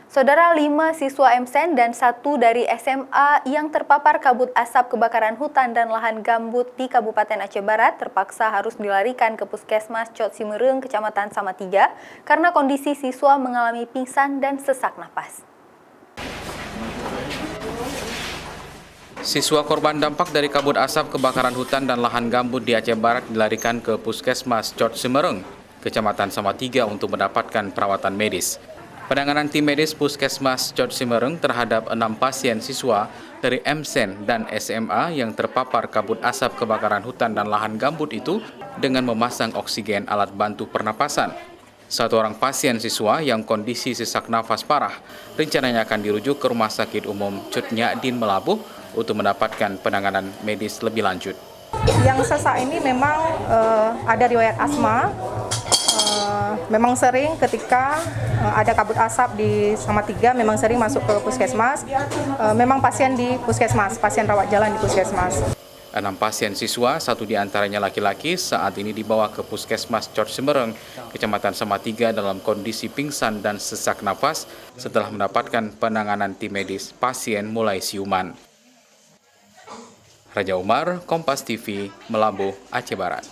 Saudara, 5 siswa MSen dan 1 dari SMA yang terpapar kabut asap kebakaran hutan dan lahan gambut di Kabupaten Aceh Barat terpaksa harus dilarikan ke Puskesmas Cot Simereng, Kecamatan Samatiga, karena kondisi siswa mengalami pingsan dan sesak napas. Siswa korban dampak dari kabut asap kebakaran hutan dan lahan gambut di Aceh Barat dilarikan ke Puskesmas Cot Simereng, Kecamatan Samatiga untuk mendapatkan perawatan medis. Penanganan tim medis Puskesmas Cot Simereng terhadap 6 pasien siswa dari MSen dan SMA yang terpapar kabut asap kebakaran hutan dan lahan gambut itu dengan memasang oksigen alat bantu pernapasan. 1 orang pasien siswa yang kondisi sesak nafas parah rencananya akan dirujuk ke Rumah Sakit Umum Cut Nyadin Melabuh untuk mendapatkan penanganan medis lebih lanjut. Yang sesak ini memang ada riwayat asma. Memang sering ketika ada kabut asap di Samatiga, memang sering masuk ke puskesmas. Memang pasien di puskesmas, pasien rawat jalan di puskesmas. 6 pasien siswa, 1 diantaranya laki-laki, saat ini dibawa ke Puskesmas Cot Simereng, Kecamatan Samatiga dalam kondisi pingsan dan sesak nafas setelah mendapatkan penanganan tim medis. Pasien mulai siuman. Raja Umar, Kompas TV, Melabuh, Aceh Barat.